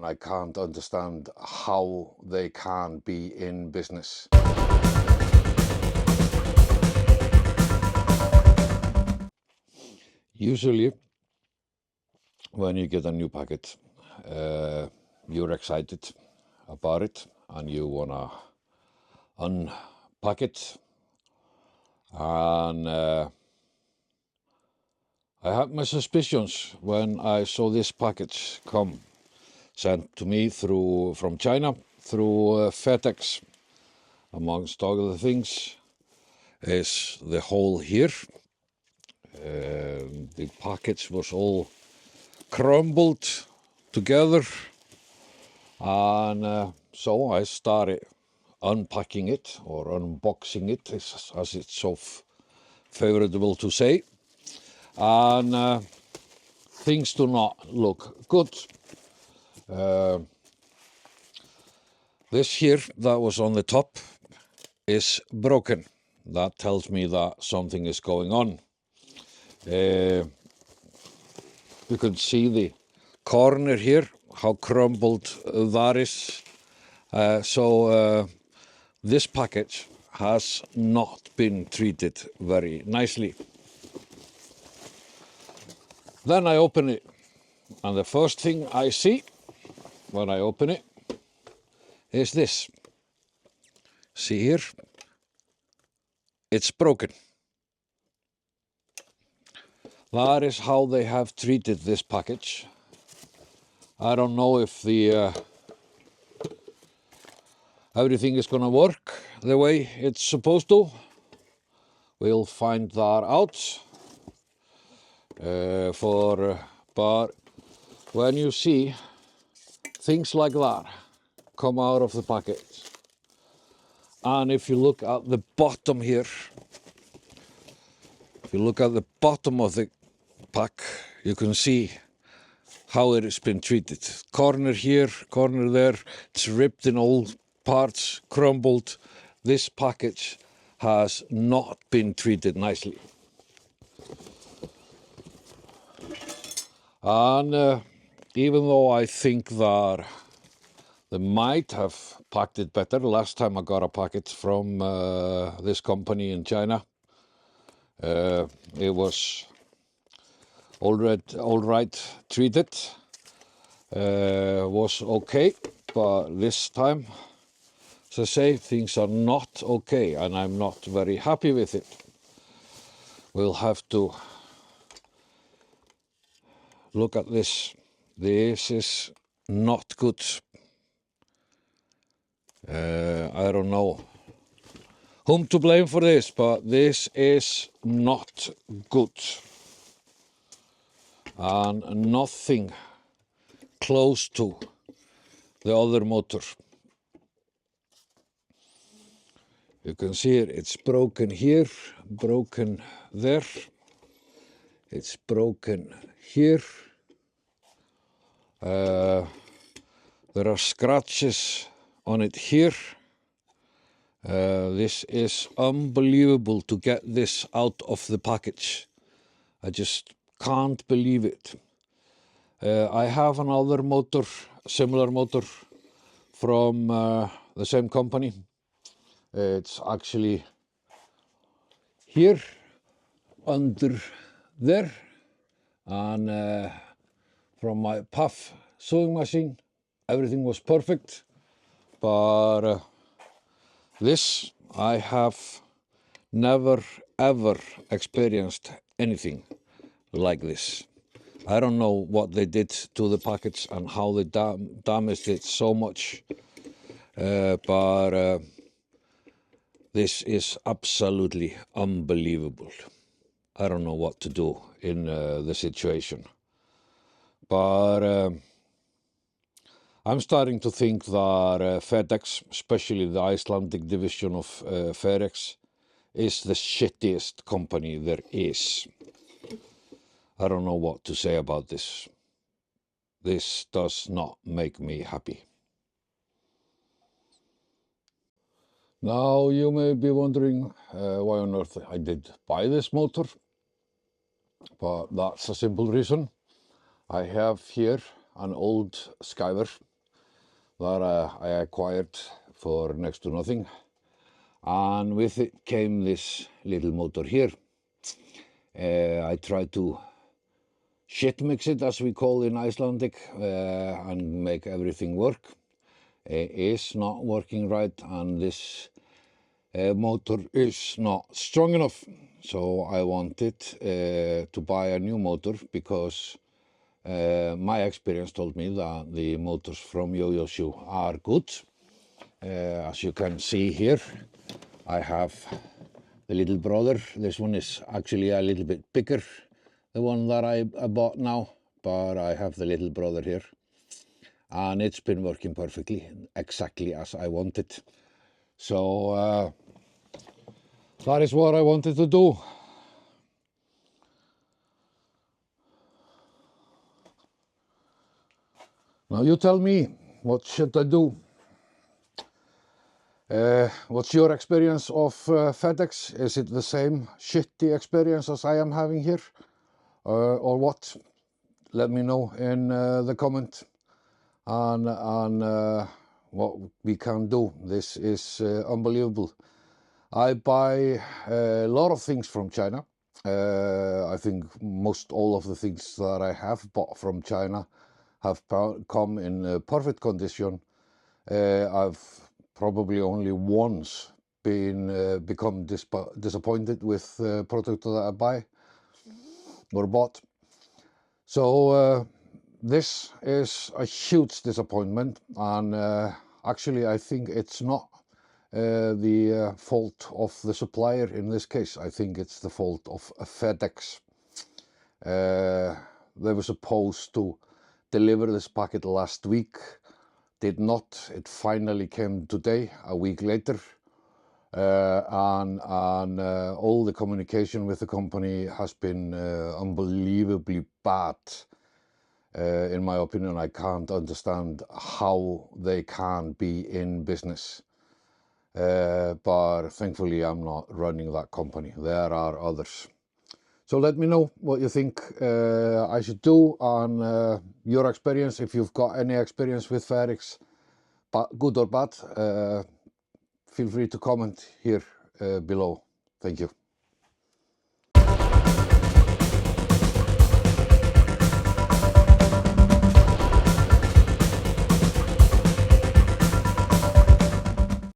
I can't understand how they can be in business. Usually, when you get a new packet, you're excited about it and you wanna unpack it. And I had my suspicions when I saw this package come sent to me from China through Fedex. Amongst all the things is the hole here. The package was all crumbled together, and so I started unpacking it or unboxing it, as it's so favorable to say, and things do not look good. This here that was on the top is broken. That tells me that something is going on. You can see the corner here, how crumbled that is. So this package has not been treated very nicely. Then I open it, and the first thing I see when I open it is this. See here? It's broken. That is how they have treated this package. I don't know if everything is going to work the way it's supposed to. We'll find that out. But when you see things like that come out of the package, and if you look at the bottom here, if you look at the bottom of the pack, you can see how it has been treated. Corner here, corner there, it's ripped in all parts, crumbled. This package has not been treated nicely. And even though I think that they might have packed it better, last time I got a packet from this company in China, it was all right treated, was okay, but this time, as I say, things are not okay, and I'm not very happy with it. We'll have to look at this. This is not good. I don't know whom to blame for this, but this is not good. And nothing close to the other motor. You can see it, it's broken here, broken there, it's broken here. There are scratches on it here. This is unbelievable to get this out of the package. I just can't believe it. I have another motor, similar motor, from the same company. It's actually here, under there, and from my puff sewing machine, everything was perfect, but this, I have never ever experienced anything like this. I don't know what they did to the package and how they damaged it so much, but this is absolutely unbelievable. I don't know what to do in the situation. But I'm starting to think that Fedex, especially the Icelandic division of Fedex, is the shittiest company there is. I don't know what to say about this. This does not make me happy. Now you may be wondering why on earth I did buy this motor, but that's a simple reason. I have here an old Skyver that I acquired for next to nothing, and with it came this little motor here. I tried to shit mix it, as we call in Icelandic, and make everything work. It is not working right, and this motor is not strong enough. So I wanted to buy a new motor because my experience told me that the motors from Yo-Yo Shoe are good. As you can see here, I have the little brother. This one is actually a little bit bigger, the one that I bought now, but I have the little brother here. And it's been working perfectly, exactly as I wanted. So that is what I wanted to do. Now you tell me, what should I do? What's your experience of Fedex? Is it the same shitty experience as I am having here? Or what? Let me know in the comment on what we can do. This is unbelievable. I buy a lot of things from China. I think most all of the things that I have bought from China have come in perfect condition. I've probably only once become disappointed with the product that I buy or bought. So this is a huge disappointment, and actually I think it's not the fault of the supplier in this case. I think it's the fault of Fedex. They were supposed to deliver this packet last week, did not. It finally came today, a week later, and all the communication with the company has been unbelievably bad. In my opinion, I can't understand how they can be in business. But thankfully I'm not running that company. There are others. So let me know what you think I should do on your experience. If you've got any experience with Fedex, good or bad, feel free to comment here below. Thank you.